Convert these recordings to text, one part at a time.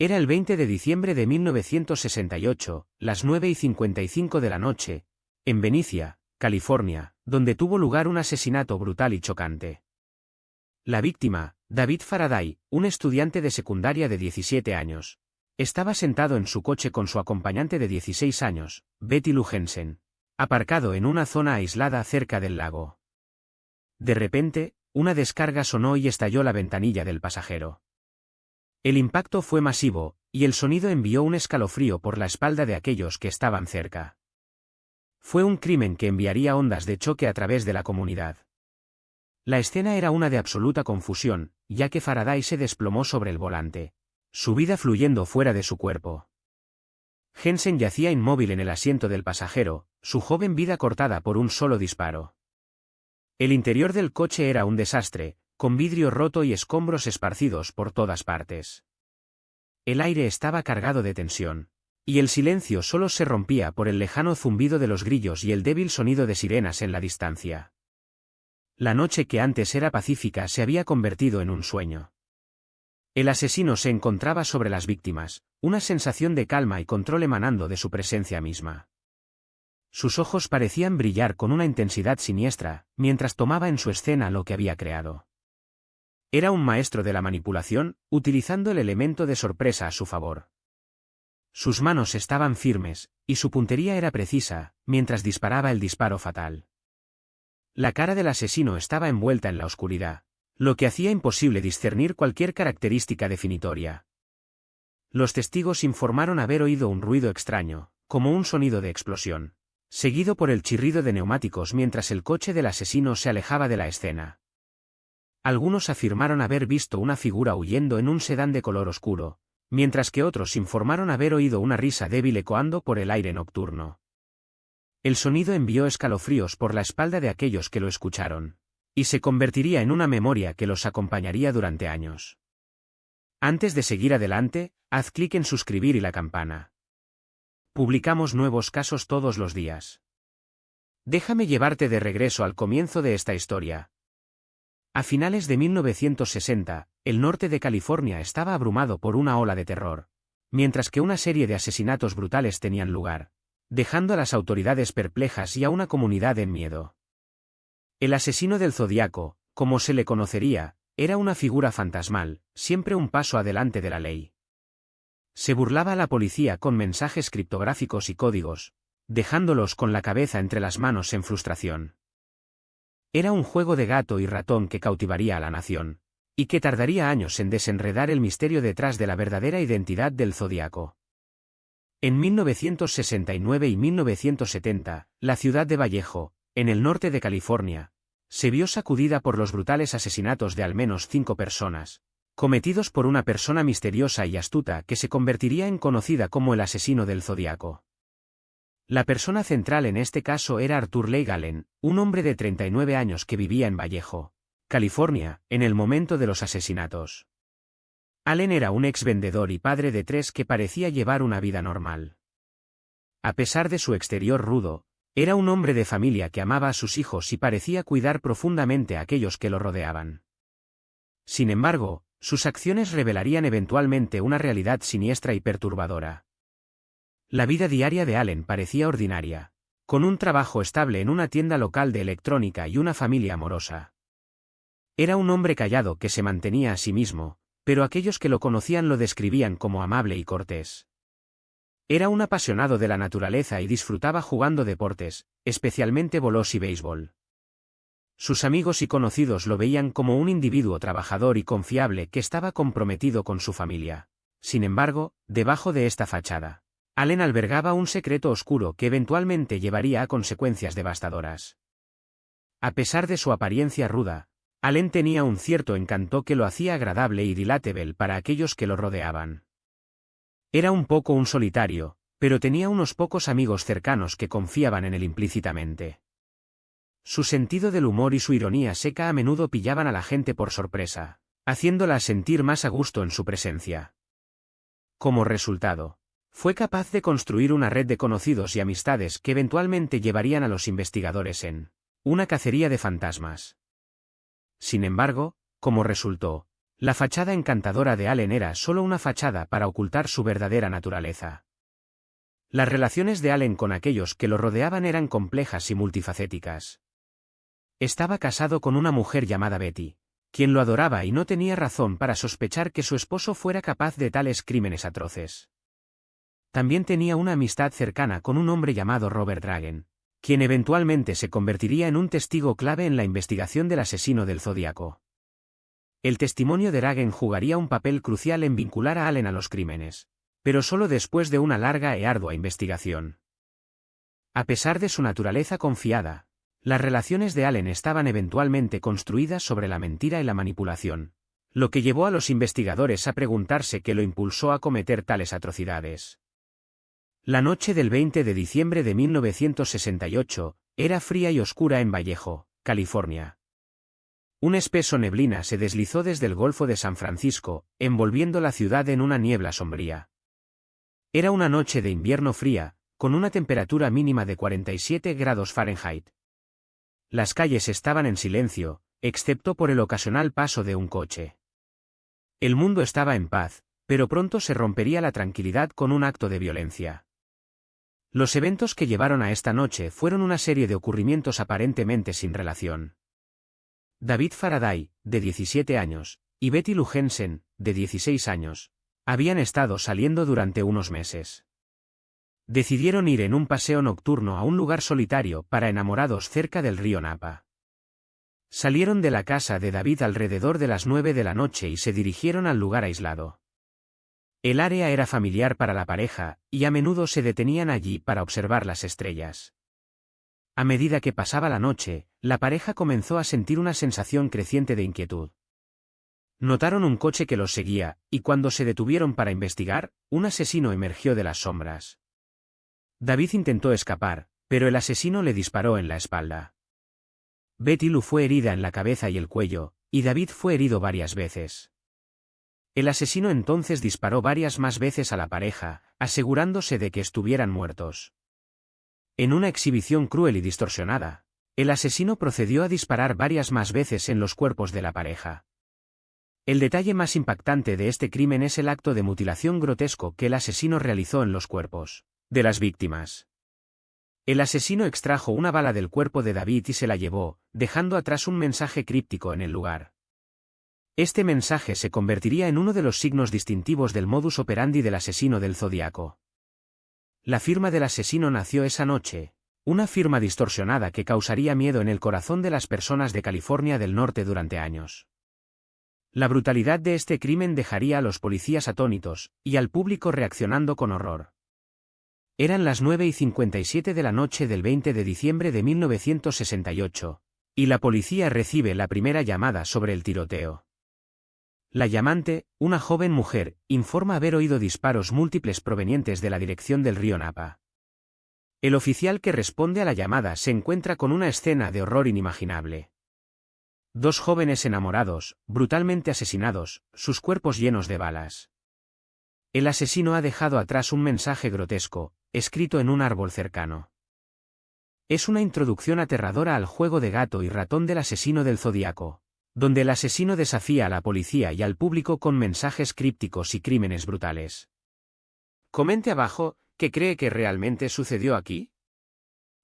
Era el 20 de diciembre de 1968, las 9:55 de la noche, en Benicia, California, donde tuvo lugar un asesinato brutal y chocante. La víctima, David Faraday, un estudiante de secundaria de 17 años, estaba sentado en su coche con su acompañante de 16 años, Betty Lou Jensen, aparcado en una zona aislada cerca del lago. De repente, una descarga sonó y estalló la ventanilla del pasajero. El impacto fue masivo, y el sonido envió un escalofrío por la espalda de aquellos que estaban cerca. Fue un crimen que enviaría ondas de choque a través de la comunidad. La escena era una de absoluta confusión, ya que Faraday se desplomó sobre el volante, su vida fluyendo fuera de su cuerpo. Jensen yacía inmóvil en el asiento del pasajero, su joven vida cortada por un solo disparo. El interior del coche era un desastre, con vidrio roto y escombros esparcidos por todas partes. El aire estaba cargado de tensión, y el silencio solo se rompía por el lejano zumbido de los grillos y el débil sonido de sirenas en la distancia. La noche que antes era pacífica se había convertido en un sueño. El asesino se encontraba sobre las víctimas, una sensación de calma y control emanando de su presencia misma. Sus ojos parecían brillar con una intensidad siniestra, mientras tomaba en su escena lo que había creado. Era un maestro de la manipulación, utilizando el elemento de sorpresa a su favor. Sus manos estaban firmes, y su puntería era precisa, mientras disparaba el disparo fatal. La cara del asesino estaba envuelta en la oscuridad, lo que hacía imposible discernir cualquier característica definitoria. Los testigos informaron haber oído un ruido extraño, como un sonido de explosión, seguido por el chirrido de neumáticos mientras el coche del asesino se alejaba de la escena. Algunos afirmaron haber visto una figura huyendo en un sedán de color oscuro, mientras que otros informaron haber oído una risa débil ecoando por el aire nocturno. El sonido envió escalofríos por la espalda de aquellos que lo escucharon, y se convertiría en una memoria que los acompañaría durante años. Antes de seguir adelante, haz clic en suscribir y la campana. Publicamos nuevos casos todos los días. Déjame llevarte de regreso al comienzo de esta historia. A finales de 1960, el norte de California estaba abrumado por una ola de terror, mientras que una serie de asesinatos brutales tenían lugar, dejando a las autoridades perplejas y a una comunidad en miedo. El asesino del Zodíaco, como se le conocería, era una figura fantasmal, siempre un paso adelante de la ley. Se burlaba a la policía con mensajes criptográficos y códigos, dejándolos con la cabeza entre las manos en frustración. Era un juego de gato y ratón que cautivaría a la nación, y que tardaría años en desenredar el misterio detrás de la verdadera identidad del Zodíaco. En 1969 y 1970, la ciudad de Vallejo, en el norte de California, se vio sacudida por los brutales asesinatos de al menos 5 personas, cometidos por una persona misteriosa y astuta que se convertiría en conocida como el asesino del Zodíaco. La persona central en este caso era Arthur Leigh Allen, un hombre de 39 años que vivía en Vallejo, California, en el momento de los asesinatos. Allen era un ex vendedor y padre de 3 que parecía llevar una vida normal. A pesar de su exterior rudo, era un hombre de familia que amaba a sus hijos y parecía cuidar profundamente a aquellos que lo rodeaban. Sin embargo, sus acciones revelarían eventualmente una realidad siniestra y perturbadora. La vida diaria de Allen parecía ordinaria, con un trabajo estable en una tienda local de electrónica y una familia amorosa. Era un hombre callado que se mantenía a sí mismo, pero aquellos que lo conocían lo describían como amable y cortés. Era un apasionado de la naturaleza y disfrutaba jugando deportes, especialmente bolos y béisbol. Sus amigos y conocidos lo veían como un individuo trabajador y confiable que estaba comprometido con su familia. Sin embargo, debajo de esta fachada, Allen albergaba un secreto oscuro que eventualmente llevaría a consecuencias devastadoras. A pesar de su apariencia ruda, Allen tenía un cierto encanto que lo hacía agradable y relatable para aquellos que lo rodeaban. Era un poco un solitario, pero tenía unos pocos amigos cercanos que confiaban en él implícitamente. Su sentido del humor y su ironía seca a menudo pillaban a la gente por sorpresa, haciéndola sentir más a gusto en su presencia. Como resultado, fue capaz de construir una red de conocidos y amistades que eventualmente llevarían a los investigadores en una cacería de fantasmas. Sin embargo, como resultó, La fachada encantadora de Allen era solo una fachada para ocultar su verdadera naturaleza. Las relaciones de Allen con aquellos que lo rodeaban eran complejas y multifacéticas. Estaba casado con una mujer llamada Betty, quien lo adoraba y no tenía razón para sospechar que su esposo fuera capaz de tales crímenes atroces. También tenía una amistad cercana con un hombre llamado Robert Dragen, quien eventualmente se convertiría en un testigo clave en la investigación del asesino del Zodíaco. El testimonio de Dragen jugaría un papel crucial en vincular a Allen a los crímenes, pero solo después de una larga y ardua investigación. A pesar de su naturaleza confiada, las relaciones de Allen estaban eventualmente construidas sobre la mentira y la manipulación, lo que llevó a los investigadores a preguntarse qué lo impulsó a cometer tales atrocidades. La noche del 20 de diciembre de 1968 era fría y oscura en Vallejo, California. Un espeso neblina se deslizó desde el Golfo de San Francisco, envolviendo la ciudad en una niebla sombría. Era una noche de invierno fría, con una temperatura mínima de 47 grados Fahrenheit. Las calles estaban en silencio, excepto por el ocasional paso de un coche. El mundo estaba en paz, pero pronto se rompería la tranquilidad con un acto de violencia. Los eventos que llevaron a esta noche fueron una serie de ocurrimientos aparentemente sin relación. David Faraday, de 17 años, y Betty Lou Jensen, de 16 años, habían estado saliendo durante unos meses. Decidieron ir en un paseo nocturno a un lugar solitario para enamorados cerca del río Napa. Salieron de la casa de David alrededor de las 9 de la noche y se dirigieron al lugar aislado. El área era familiar para la pareja, y a menudo se detenían allí para observar las estrellas. A medida que pasaba la noche, la pareja comenzó a sentir una sensación creciente de inquietud. Notaron un coche que los seguía, y cuando se detuvieron para investigar, un asesino emergió de las sombras. David intentó escapar, pero el asesino le disparó en la espalda. Betty Lou fue herida en la cabeza y el cuello, y David fue herido varias veces. El asesino entonces disparó varias más veces a la pareja, asegurándose de que estuvieran muertos. En una exhibición cruel y distorsionada, el asesino procedió a disparar varias más veces en los cuerpos de la pareja. El detalle más impactante de este crimen es el acto de mutilación grotesco que el asesino realizó en los cuerpos de las víctimas. El asesino extrajo una bala del cuerpo de David y se la llevó, dejando atrás un mensaje críptico en el lugar. Este mensaje se convertiría en uno de los signos distintivos del modus operandi del asesino del Zodíaco. La firma del asesino nació esa noche, una firma distorsionada que causaría miedo en el corazón de las personas de California del Norte durante años. La brutalidad de este crimen dejaría a los policías atónitos, y al público reaccionando con horror. Eran las 9:57 de la noche del 20 de diciembre de 1968, y la policía recibe la primera llamada sobre el tiroteo. La llamante, una joven mujer, informa haber oído disparos múltiples provenientes de la dirección del río Napa. El oficial que responde a la llamada se encuentra con una escena de horror inimaginable. Dos jóvenes enamorados, brutalmente asesinados, sus cuerpos llenos de balas. El asesino ha dejado atrás un mensaje grotesco, escrito en un árbol cercano. Es una introducción aterradora al juego de gato y ratón del asesino del Zodíaco, donde el asesino desafía a la policía y al público con mensajes crípticos y crímenes brutales. Comente abajo, ¿qué cree que realmente sucedió aquí?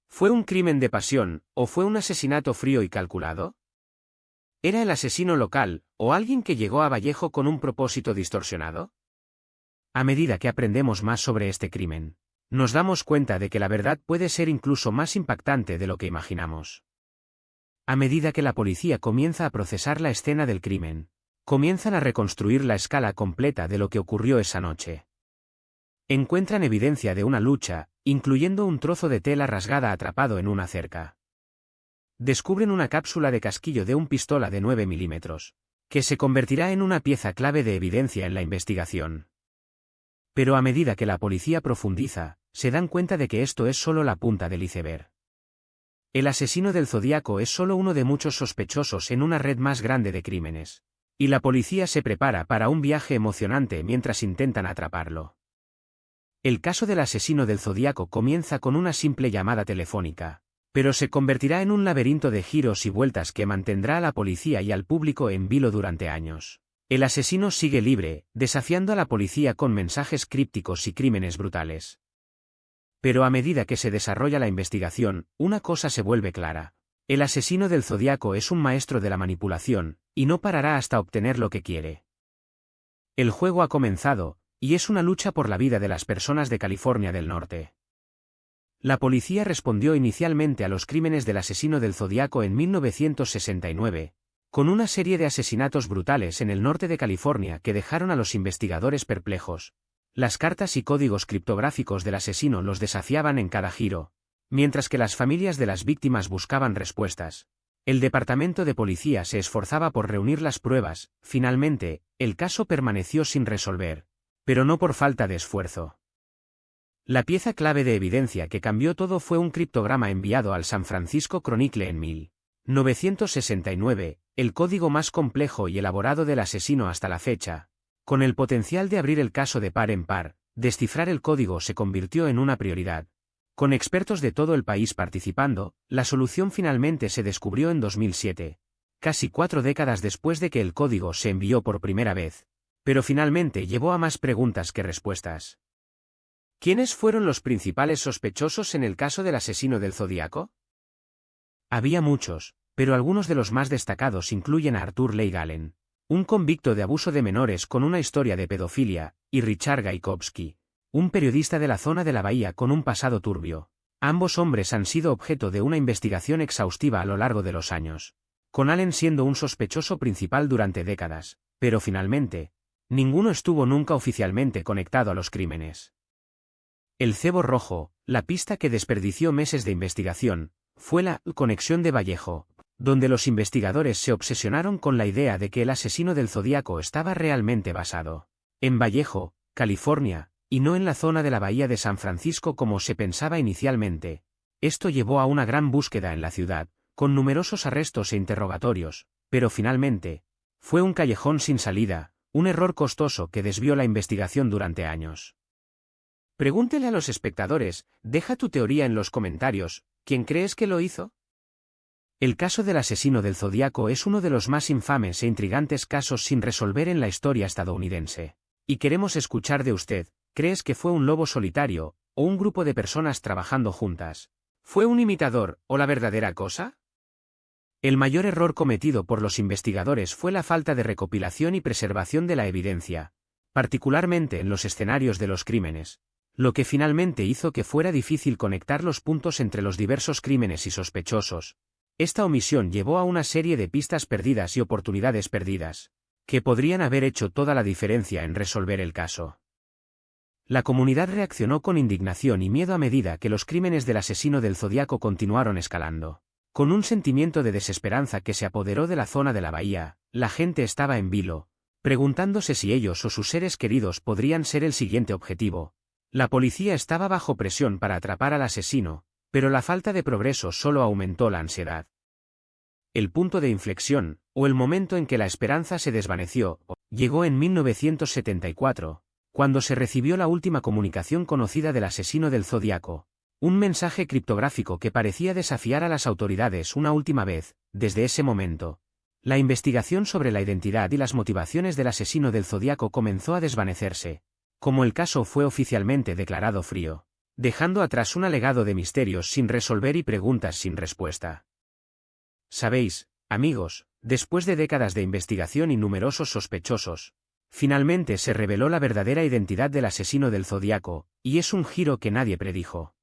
¿Fue un crimen de pasión, o fue un asesinato frío y calculado? ¿Era el asesino local, o alguien que llegó a Vallejo con un propósito distorsionado? A medida que aprendemos más sobre este crimen, nos damos cuenta de que la verdad puede ser incluso más impactante de lo que imaginamos. A medida que la policía comienza a procesar la escena del crimen, comienzan a reconstruir la escala completa de lo que ocurrió esa noche. Encuentran evidencia de una lucha, incluyendo un trozo de tela rasgada atrapado en una cerca. Descubren una cápsula de casquillo de un pistola de 9 milímetros, que se convertirá en una pieza clave de evidencia en la investigación. Pero a medida que la policía profundiza, se dan cuenta de que esto es solo la punta del iceberg. El asesino del Zodíaco es solo uno de muchos sospechosos en una red más grande de crímenes, y la policía se prepara para un viaje emocionante mientras intentan atraparlo. El caso del asesino del Zodíaco comienza con una simple llamada telefónica, pero se convertirá en un laberinto de giros y vueltas que mantendrá a la policía y al público en vilo durante años. El asesino sigue libre, desafiando a la policía con mensajes crípticos y crímenes brutales. Pero a medida que se desarrolla la investigación, una cosa se vuelve clara. El asesino del Zodíaco es un maestro de la manipulación, y no parará hasta obtener lo que quiere. El juego ha comenzado, y es una lucha por la vida de las personas de California del Norte. La policía respondió inicialmente a los crímenes del asesino del Zodíaco en 1969, con una serie de asesinatos brutales en el norte de California que dejaron a los investigadores perplejos. Las cartas y códigos criptográficos del asesino los desafiaban en cada giro, mientras que las familias de las víctimas buscaban respuestas. El departamento de policía se esforzaba por reunir las pruebas. Finalmente, el caso permaneció sin resolver, pero no por falta de esfuerzo. La pieza clave de evidencia que cambió todo fue un criptograma enviado al San Francisco Chronicle en 1969, el código más complejo y elaborado del asesino hasta la fecha. Con el potencial de abrir el caso de par en par, descifrar el código se convirtió en una prioridad. Con expertos de todo el país participando, la solución finalmente se descubrió en 2007, casi 4 décadas después de que el código se envió por primera vez. Pero finalmente llevó a más preguntas que respuestas. ¿Quiénes fueron los principales sospechosos en el caso del asesino del Zodíaco? Había muchos, pero algunos de los más destacados incluyen a Arthur Leigh Allen, un convicto de abuso de menores con una historia de pedofilia, y Richard Gajkowski, un periodista de la zona de la bahía con un pasado turbio. Ambos hombres han sido objeto de una investigación exhaustiva a lo largo de los años, con Allen siendo un sospechoso principal durante décadas, pero finalmente, ninguno estuvo nunca oficialmente conectado a los crímenes. El cebo rojo, la pista que desperdició meses de investigación, fue la conexión de Vallejo, donde los investigadores se obsesionaron con la idea de que el asesino del Zodíaco estaba realmente basado en Vallejo, California, y no en la zona de la bahía de San Francisco como se pensaba inicialmente. Esto llevó a una gran búsqueda en la ciudad, con numerosos arrestos e interrogatorios, pero finalmente, fue un callejón sin salida, un error costoso que desvió la investigación durante años. Pregúntele a los espectadores, deja tu teoría en los comentarios, ¿quién crees que lo hizo? El caso del asesino del Zodíaco es uno de los más infames e intrigantes casos sin resolver en la historia estadounidense. Y queremos escuchar de usted, ¿crees que fue un lobo solitario, o un grupo de personas trabajando juntas? ¿Fue un imitador, o la verdadera cosa? El mayor error cometido por los investigadores fue la falta de recopilación y preservación de la evidencia, particularmente en los escenarios de los crímenes, lo que finalmente hizo que fuera difícil conectar los puntos entre los diversos crímenes y sospechosos. Esta omisión llevó a una serie de pistas perdidas y oportunidades perdidas, que podrían haber hecho toda la diferencia en resolver el caso. La comunidad reaccionó con indignación y miedo a medida que los crímenes del asesino del Zodíaco continuaron escalando. Con un sentimiento de desesperanza que se apoderó de la zona de la bahía, la gente estaba en vilo, preguntándose si ellos o sus seres queridos podrían ser el siguiente objetivo. La policía estaba bajo presión para atrapar al asesino, pero la falta de progreso solo aumentó la ansiedad. El punto de inflexión, o el momento en que la esperanza se desvaneció, llegó en 1974, cuando se recibió la última comunicación conocida del asesino del Zodíaco, un mensaje criptográfico que parecía desafiar a las autoridades una última vez. Desde ese momento, la investigación sobre la identidad y las motivaciones del asesino del Zodíaco comenzó a desvanecerse, como el caso fue oficialmente declarado frío, dejando atrás un legado de misterios sin resolver y preguntas sin respuesta. Sabéis, amigos, después de décadas de investigación y numerosos sospechosos, finalmente se reveló la verdadera identidad del asesino del Zodíaco, y es un giro que nadie predijo.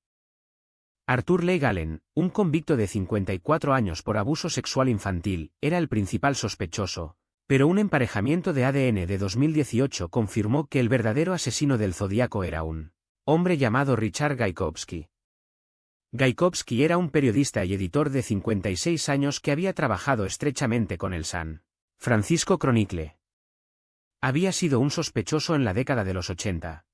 Arthur Leigh Allen, un convicto de 54 años por abuso sexual infantil, era el principal sospechoso, pero un emparejamiento de ADN de 2018 confirmó que el verdadero asesino del Zodíaco era un hombre llamado Richard Gajkowski. Gajkowski era un periodista y editor de 56 años que había trabajado estrechamente con el San Francisco Chronicle. Había sido un sospechoso en la década de los 80,